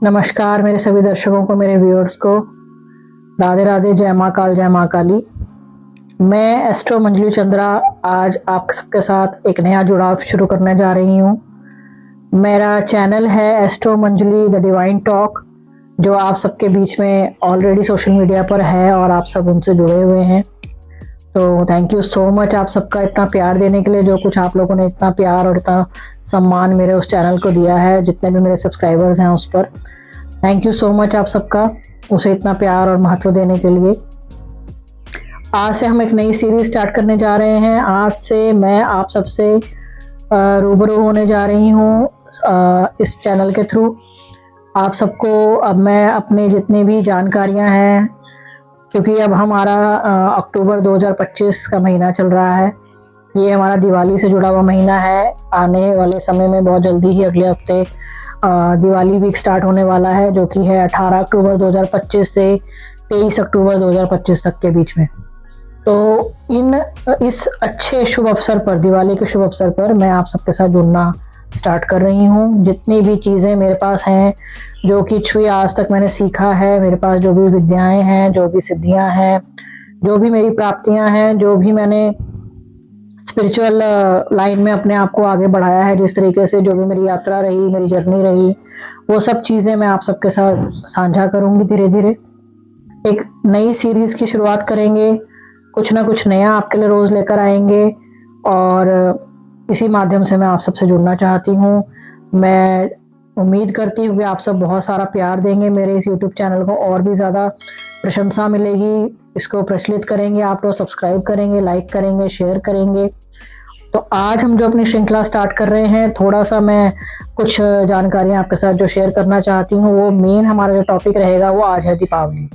नमस्कार मेरे सभी दर्शकों को, मेरे व्यूअर्स को राधे राधे, जय माँ काल, जय माँ काली। मैं एस्ट्रो मंजलि चंद्रा आज आप सबके साथ एक नया जुड़ाव शुरू करने जा रही हूँ। मेरा चैनल है एस्ट्रो मंजलि द डिवाइन टॉक, जो आप सबके बीच में ऑलरेडी सोशल मीडिया पर है और आप सब उनसे जुड़े हुए हैं। तो थैंक यू सो मच आप सबका इतना प्यार देने के लिए। जो कुछ आप लोगों ने इतना प्यार और इतना सम्मान मेरे उस चैनल को दिया है, जितने भी मेरे सब्सक्राइबर्स हैं उस पर थैंक यू सो मच आप सबका, उसे इतना प्यार और महत्व देने के लिए। आज से हम एक नई सीरीज स्टार्ट करने जा रहे हैं। आज से मैं आप सबसे रूबरू होने जा रही हूँ इस चैनल के थ्रू। आप सबको अब मैं अपने जितनी भी जानकारियाँ हैं, क्योंकि अब हमारा अक्टूबर 2025 का महीना चल रहा है। ये हमारा दिवाली से जुड़ा हुआ महीना है। आने वाले समय में बहुत जल्दी ही अगले हफ्ते दिवाली वीक स्टार्ट होने वाला है, जो कि है 18 अक्टूबर 2025 से 23 अक्टूबर 2025 तक के बीच में। तो इस अच्छे शुभ अवसर पर, दिवाली के शुभ अवसर पर मैं आप सबके साथ जुड़ना स्टार्ट कर रही हूँ। जितनी भी चीज़ें मेरे पास हैं, जो कुछ भी आज तक मैंने सीखा है, मेरे पास जो भी विद्याएं हैं, जो भी सिद्धियां हैं, जो भी मेरी प्राप्तियां हैं, जो भी मैंने स्पिरिचुअल लाइन में अपने आप को आगे बढ़ाया है, जिस तरीके से जो भी मेरी यात्रा रही, मेरी जर्नी रही, वो सब चीज़ें मैं आप सबके साथ साझा करूँगी। धीरे धीरे एक नई सीरीज़ की शुरुआत करेंगे, कुछ ना कुछ नया आपके लिए रोज़ लेकर आएंगे और इसी माध्यम से मैं आप सबसे जुड़ना चाहती हूँ। मैं उम्मीद करती हूँ कि आप सब बहुत सारा प्यार देंगे मेरे इस YouTube चैनल को, और भी ज़्यादा प्रशंसा मिलेगी। इसको प्रचलित करेंगे, आप लोग सब्सक्राइब करेंगे, लाइक करेंगे, शेयर करेंगे। तो आज हम जो अपनी श्रृंखला स्टार्ट कर रहे हैं, थोड़ा सा मैं कुछ जानकारियाँ आपके साथ जो शेयर करना चाहती हूँ। वो मेन हमारा जो टॉपिक रहेगा वो आज है दीपावली।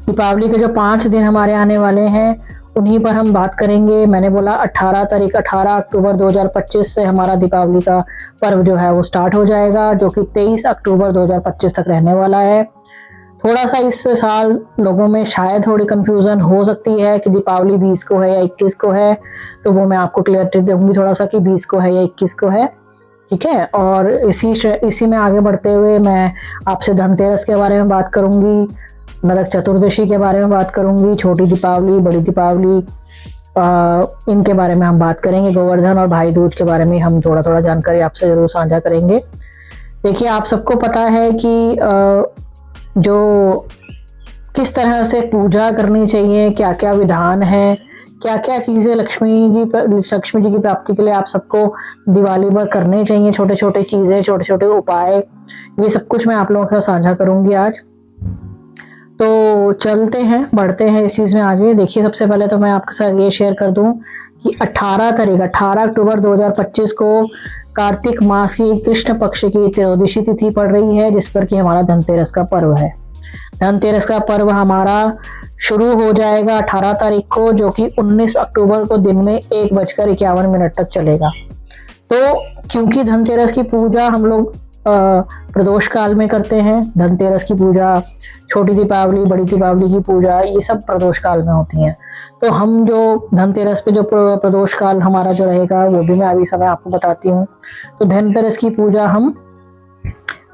दीपावली के जो 5 दिन हमारे आने वाले हैं, उन्हीं पर हम बात करेंगे। मैंने बोला 18 अक्टूबर 2025 से हमारा दीपावली का पर्व जो है वो स्टार्ट हो जाएगा, जो कि 23 अक्टूबर 2025 तक रहने वाला है। थोड़ा सा इस साल लोगों में शायद थोड़ी कंफ्यूजन हो सकती है कि दीपावली 20 को है या 21 को है, तो वो मैं आपको क्लियरिटी दूंगी थोड़ा सा कि 20 को है या 21 को है, ठीक है। और इसी में आगे बढ़ते हुए मैं आपसे धनतेरस के बारे में बात करूंगी, नरक चतुर्दशी के बारे में बात करूंगी, छोटी दीपावली, बड़ी दीपावली, इनके बारे में हम बात करेंगे। गोवर्धन और भाई दूज के बारे में हम थोड़ा थोड़ा जानकारी आपसे जरूर साझा करेंगे। देखिए, आप सबको पता है कि जो किस तरह से पूजा करनी चाहिए, क्या क्या विधान है, क्या क्या चीज़ें लक्ष्मी जी की प्राप्ति के लिए आप सबको दिवाली पर करने चाहिए, छोटे छोटे चीज़ें, छोटे छोटे उपाय, ये सब कुछ मैं आप लोगों के साथ साझा करूंगी आज। तो चलते हैं, बढ़ते हैं इस चीज़ में आगे। देखिए, सबसे पहले तो मैं आपके साथ ये शेयर कर दूं कि 18 अक्टूबर 2025 को कार्तिक मास की कृष्ण पक्ष की त्रयोदशी तिथि पड़ रही है, जिस पर कि हमारा धनतेरस का पर्व है। धनतेरस का पर्व हमारा शुरू हो जाएगा 18 तारीख को, जो कि 19 अक्टूबर को दिन में 1:51 तक चलेगा। तो क्योंकि धनतेरस की पूजा हम लोग प्रदोष काल में करते हैं, धनतेरस की पूजा, छोटी दीपावली, बड़ी दीपावली की पूजा, ये सब प्रदोष काल में होती हैं। तो हम जो धनतेरस पे जो प्रदोष काल हमारा जो रहेगा, वो भी मैं अभी समय आपको बताती हूँ। तो धनतेरस की पूजा हम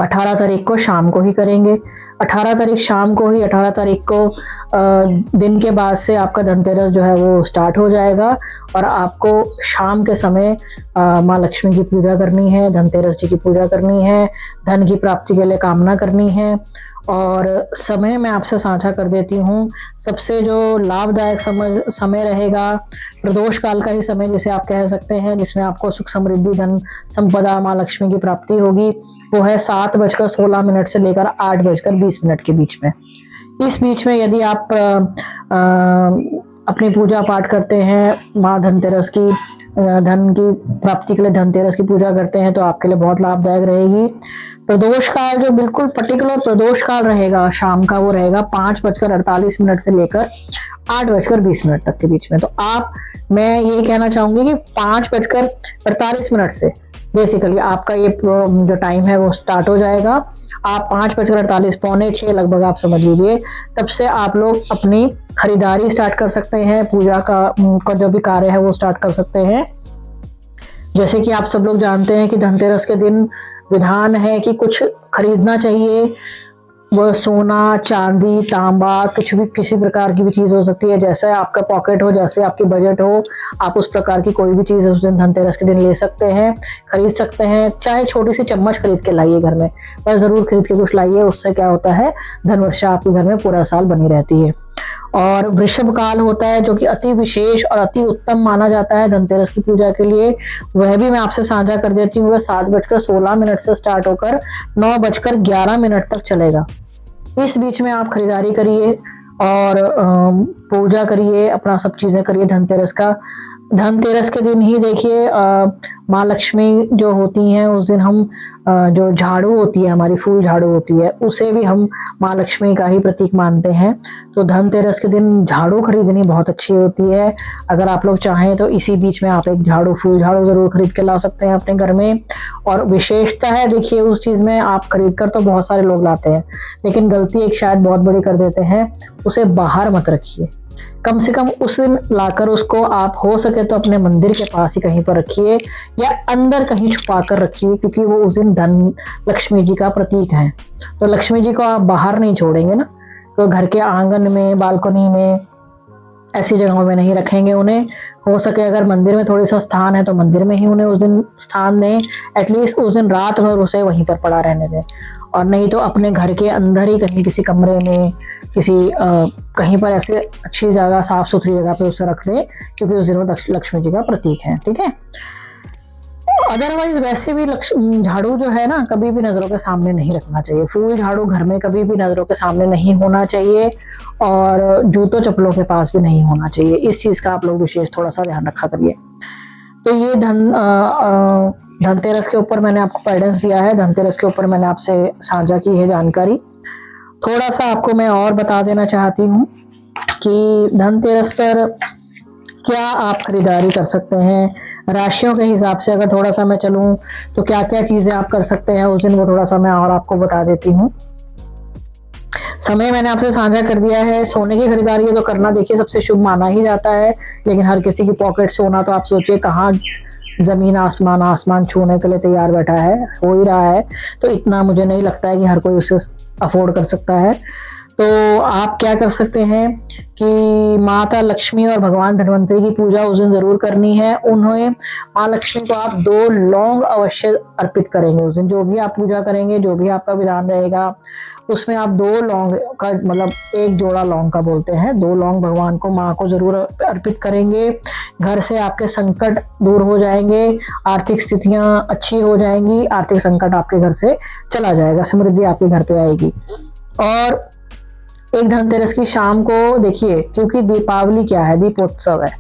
18 तारीख को शाम को ही करेंगे। 18 तारीख शाम को ही, 18 तारीख को दिन के बाद से आपका धनतेरस जो है वो स्टार्ट हो जाएगा, और आपको शाम के समय माँ लक्ष्मी की पूजा करनी है, धनतेरस जी की पूजा करनी है, धन की प्राप्ति के लिए कामना करनी है। और समय मैं आपसे साझा कर देती हूँ, सबसे जो लाभदायक समय रहेगा प्रदोष काल का ही समय, जिसे आप कह सकते हैं, जिसमें आपको सुख समृद्धि, धन संपदा, माँ लक्ष्मी की प्राप्ति होगी, वो है 7:16 से लेकर 8:20 के बीच में। इस बीच में यदि आप अपनी पूजा पाठ करते हैं, माँ धनतेरस की धन की प्राप्ति के लिए धनतेरस की पूजा करते हैं, तो आपके लिए बहुत लाभदायक रहेगी। प्रदोष काल जो बिल्कुल पर्टिकुलर प्रदोष काल रहेगा शाम का, वो रहेगा 5:48 से लेकर 8:20 तक के बीच में। तो मैं ये कहना चाहूंगी कि 5:48 से बेसिकली आपका ये जो टाइम है वो स्टार्ट हो जाएगा। आप 5:48, 5:45 लगभग आप समझ लीजिए, तब से आप लोग अपनी खरीदारी स्टार्ट कर सकते हैं, पूजा का जो भी कार्य है वो स्टार्ट कर सकते हैं। जैसे कि आप सब लोग जानते हैं कि धनतेरस के दिन विधान है कि कुछ खरीदना चाहिए, वो सोना, चांदी, तांबा, कुछ भी, किसी प्रकार की भी चीज हो सकती है, जैसे आपका पॉकेट हो, जैसे आपकी बजट हो, आप उस प्रकार की कोई भी चीज उस दिन धनतेरस के दिन ले सकते हैं, खरीद सकते हैं। चाहे छोटी सी चम्मच खरीद के लाइए घर में, बस जरूर खरीद के कुछ लाइए, उससे क्या होता है, धन वर्षा आपके घर में पूरा साल बनी रहती है। और वृषभ काल होता है जो कि अति विशेष और अति उत्तम माना जाता है धनतेरस की पूजा के लिए, वह भी मैं आपसे साझा कर देती हूँ। वह 7:16 से स्टार्ट होकर 9:11 तक चलेगा। इस बीच में आप खरीदारी करिए और पूजा करिए, अपना सब चीजें करिए धनतेरस का। धनतेरस के दिन ही देखिए माँ लक्ष्मी जो होती हैं, उस दिन हम जो झाड़ू होती है, हमारी फूल झाड़ू होती है, उसे भी हम माँ लक्ष्मी का ही प्रतीक मानते हैं। तो धनतेरस के दिन झाड़ू खरीदनी बहुत अच्छी होती है। अगर आप लोग चाहें तो इसी बीच में आप एक झाड़ू, फूल झाड़ू जरूर खरीद के ला सकते हैं अपने घर में। और विशेषता है देखिए उस चीज में, आप खरीद कर तो बहुत सारे लोग लाते हैं, लेकिन गलती एक शायद बहुत बड़ी कर देते हैं, उसे बाहर मत रखिए। कम से कम उस दिन लाकर उसको आप हो सके तो अपने मंदिर के पास ही कहीं पर रखिए, या अंदर कहीं छुपा कर रखिए, क्योंकि वो उस दिन धन लक्ष्मी जी का प्रतीक है। तो लक्ष्मी जी को आप बाहर नहीं छोड़ेंगे ना, तो घर के आंगन में, बालकनी में, ऐसी जगहों में नहीं रखेंगे उन्हें। हो सके अगर मंदिर में थोड़ी सा स्थान है तो मंदिर में ही उन्हें उस दिन स्थान दें, एटलीस्ट उस दिन रात भर उसे वहीं पर पड़ा रहने दें। और नहीं तो अपने घर के अंदर ही कहीं किसी कमरे में, किसी कहीं पर ऐसे अच्छी जगह, साफ सुथरी जगह पे उसे रख दें, क्योंकि उस दिन वो लक्ष्मी जी का प्रतीक है। ठीक है। अदरवाइज वैसे भी झाड़ू जो है ना, कभी भी नजरों के सामने नहीं रखना चाहिए। फूल झाड़ू घर में कभी भी नजरों के सामने नहीं होना चाहिए, और जूतों चप्पलों के पास भी नहीं होना चाहिए। इस चीज का आप लोग विशेष थोड़ा सा ध्यान रखा करिए। तो ये धनतेरस के ऊपर मैंने आपको गाइडेंस दिया है, धनतेरस के ऊपर मैंने आपसे साझा की है जानकारी। थोड़ा सा आपको मैं और बता देना चाहती हूँ कि धनतेरस पर क्या आप खरीदारी कर सकते हैं। राशियों के हिसाब से अगर थोड़ा सा मैं चलूं तो क्या क्या चीजें आप कर सकते हैं उस दिन, वो थोड़ा सा मैं और आपको बता देती हूँ। समय मैंने आपसे साझा कर दिया है। सोने की खरीदारी तो करना देखिए सबसे शुभ माना ही जाता है, लेकिन हर किसी की पॉकेट सोना तो आप सोचिए कहाँ जमीन आसमान, आसमान छूने के लिए तैयार बैठा है, हो ही रहा है। तो इतना मुझे नहीं लगता है कि हर कोई उसे अफोर्ड कर सकता है। तो आप क्या कर सकते हैं कि माता लक्ष्मी और भगवान धन्वंतरी की पूजा उस दिन जरूर करनी है। उन्हें, माँ लक्ष्मी को आप 2 लौंग अवश्य अर्पित करेंगे उस दिन। जो भी आप पूजा करेंगे, जो भी आपका विधान रहेगा, उसमें आप 2 लौंग का, मतलब 1 जोड़ा लौंग का बोलते हैं, 2 लौंग भगवान को, माँ को जरूर अर्पित करेंगे। घर से आपके संकट दूर हो जाएंगे, आर्थिक स्थितियां अच्छी हो जाएंगी, आर्थिक संकट आपके घर से चला जाएगा, समृद्धि आपके घर पे आएगी। और एक धनतेरस की शाम को देखिए, क्योंकि दीपावली क्या है, दीपोत्सव है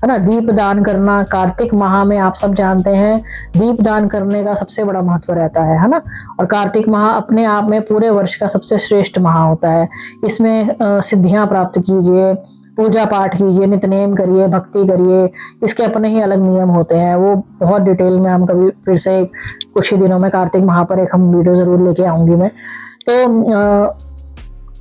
ना, दीप दान करना कार्तिक माह में आप सब जानते हैं दीप दान करने का सबसे बड़ा महत्व रहता है ना। और कार्तिक माह अपने आप में पूरे वर्ष का सबसे श्रेष्ठ माह होता है। इसमें सिद्धियां प्राप्त कीजिए, पूजा पाठ कीजिए, नित्यनेम करिए, भक्ति करिए। इसके अपने ही अलग नियम होते हैं, वो बहुत डिटेल में हम कभी फिर से कुछ ही दिनों में कार्तिक माह पर एक हम वीडियो जरूर लेके आऊंगी मैं। तो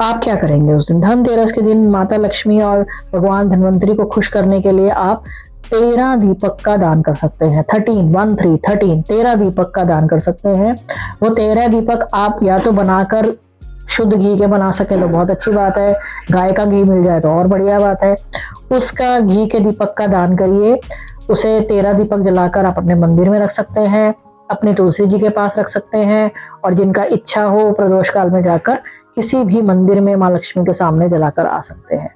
आप क्या करेंगे उस दिन, धनतेरस के दिन माता लक्ष्मी और भगवान धन्वंतरी को खुश करने के लिए आप 13 दीपक का दान कर सकते हैं। 13 दीपक का दान कर सकते हैं। वो 13 दीपक आप या तो बनाकर शुद्ध घी के बना सके तो बहुत अच्छी बात है, गाय का घी मिल जाए तो और बढ़िया बात है। उसका घी के दीपक का दान करिए। उसे 13 दीपक जलाकर आप अपने मंदिर में रख सकते हैं, अपने तुलसी जी के पास रख सकते हैं, और जिनका इच्छा हो प्रदोष काल में जाकर किसी भी मंदिर में माँ लक्ष्मी के सामने जलाकर आ सकते हैं।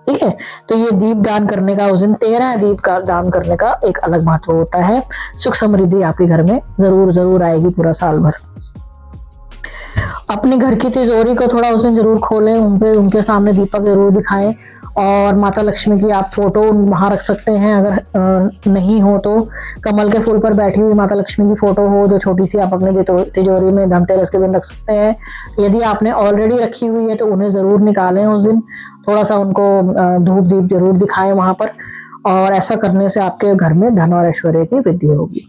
ठीक है। तो ये दीप दान करने का, उस दिन 13 दीप का दान करने का एक अलग महत्व होता है। सुख समृद्धि आपके घर में जरूर जरूर आएगी पूरा साल भर। अपने घर की तिजोरी को थोड़ा उस दिन जरूर खोलें, उनके सामने दीपक जरूर दिखाएं, और माता लक्ष्मी की आप फोटो वहां रख सकते हैं। अगर नहीं हो तो कमल के फूल पर बैठी हुई माता लक्ष्मी की फोटो हो जो छोटी सी, आप अपने तिजोरी में धनतेरस के दिन रख सकते हैं। यदि आपने ऑलरेडी रखी हुई है तो उन्हें जरूर निकालें उस दिन, थोड़ा सा उनको धूप दीप जरूर दिखाएं वहां पर, और ऐसा करने से आपके घर में धन और ऐश्वर्य की वृद्धि होगी।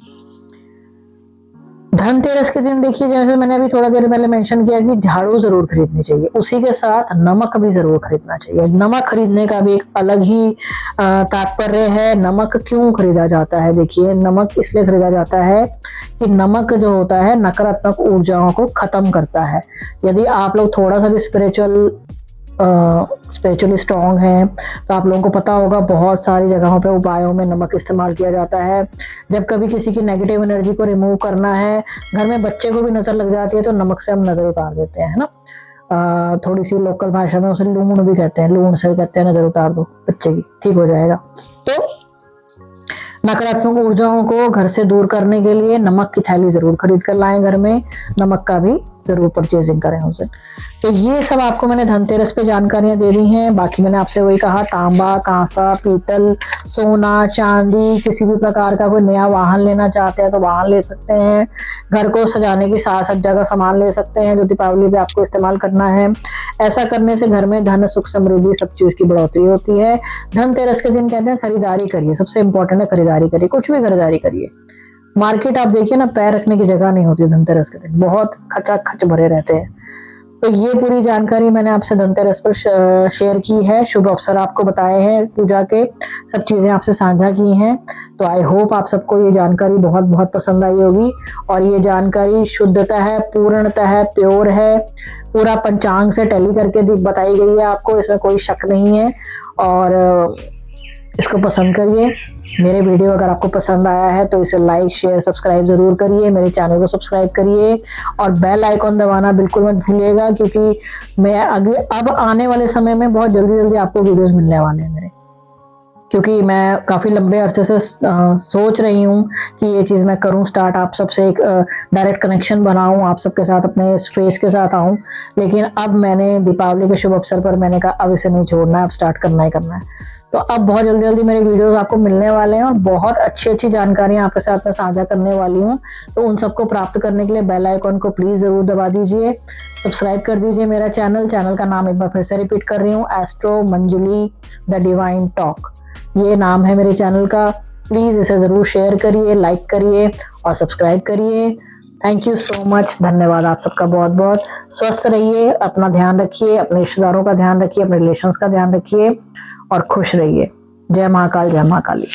धनतेरस के दिन देखिए, जैसे मैंने अभी थोड़ा देर पहले मेंशन किया कि झाड़ू जरूर खरीदनी चाहिए, उसी के साथ नमक भी जरूर खरीदना चाहिए। नमक खरीदने का भी एक अलग ही तात्पर्य है। नमक क्यों खरीदा जाता है? देखिए, नमक इसलिए खरीदा जाता है कि नमक जो होता है नकारात्मक ऊर्जाओं को खत्म करता है। यदि आप लोग थोड़ा सा भी स्पिरिचुअली स्ट्रांग है तो आप लोगों को पता होगा बहुत सारी जगहों पे उपायों में नमक इस्तेमाल किया जाता है। जब कभी किसी की नेगेटिव एनर्जी को रिमूव करना है, घर में बच्चे को भी नजर लग जाती है तो नमक से हम नजर उतार देते हैं, है ना। थोड़ी सी लोकल भाषा में उसे लूण भी कहते हैं, लूण से कहते हैं नजर उतार दो बच्चे की, ठीक हो जाएगा। तो नकारात्मक ऊर्जाओं को घर से दूर करने के लिए नमक की थैली जरूर खरीद कर लाएं घर में, नमक का भी जरूर परचेजिंग करें उसे। तो ये सब आपको मैंने धनतेरस पे जानकारियां दे दी हैं। बाकी मैंने आपसे वही कहा, तांबा, कांसा, पीतल, सोना, चांदी, किसी भी प्रकार का कोई नया वाहन लेना चाहते हैं तो वाहन ले सकते हैं। घर को सजाने की साज सज्जा का सामान ले सकते हैं जो दीपावली पे आपको इस्तेमाल करना है। ऐसा करने से घर में धन, सुख, समृद्धि सब चीज की बढ़ोतरी होती है। धनतेरस के दिन कहते हैं खरीदारी करिए, सबसे इंपॉर्टेंट है खरीदारी करिए, कुछ भी खरीदारी करिए। मार्केट आप देखिए ना, पैर रखने की जगह नहीं होती धनतेरस के दिन, बहुत खचाखच भरे रहते हैं। तो ये पूरी जानकारी मैंने आपसे धनतेरस पर शेयर की है, शुभ अवसर आपको बताए हैं, पूजा के सब चीजें आपसे साझा की हैं। तो आई होप आप सबको ये जानकारी बहुत बहुत पसंद आई होगी। और ये जानकारी शुद्धता है, पूर्णतः है, प्योर है, पूरा पंचांग से टैली करके बताई गई है आपको, इसमें कोई शक नहीं है। और इसको पसंद करिए। मेरे वीडियो अगर आपको पसंद आया है तो इसे लाइक, शेयर, सब्सक्राइब जरूर करिए, मेरे चैनल को सब्सक्राइब करिए और बेल आइकॉन दबाना बिल्कुल मत भूलिएगा, क्योंकि मैं अब आने वाले समय में बहुत जल्दी जल्दी आपको वीडियोस मिलने वाले हैं मेरे, क्योंकि मैं काफ़ी लंबे अरसे से सोच रही हूँ कि ये चीज़ मैं करूँ स्टार्ट, आप सबसे एक डायरेक्ट कनेक्शन बनाऊँ, आप सबके साथ अपने फेस के साथ आऊँ। लेकिन अब मैंने दीपावली के शुभ अवसर पर मैंने कहा अब इसे नहीं छोड़ना है, अब स्टार्ट करना ही करना है। तो अब बहुत जल्दी जल्दी मेरे वीडियोस आपको मिलने वाले हैं और बहुत अच्छी अच्छी जानकारियां आपके साथ में साझा करने वाली हूँ। तो उन सबको प्राप्त करने के लिए बेल आइकॉन को प्लीज़ ज़रूर दबा दीजिए, सब्सक्राइब कर दीजिए मेरा चैनल का नाम एक बार फिर से रिपीट कर रही हूँ, astro Manjuli the divine talk, ये नाम है मेरे चैनल का। प्लीज़ इसे ज़रूर शेयर करिए, लाइक करिए और सब्सक्राइब करिए। थैंक यू सो मच, धन्यवाद आप सबका बहुत बहुत। स्वस्थ रहिए, अपना ध्यान रखिए, अपने रिश्तेदारों का ध्यान रखिए, अपने रिलेशंस का ध्यान रखिए और खुश रहिए। जय महाकाल, जय महाकाली।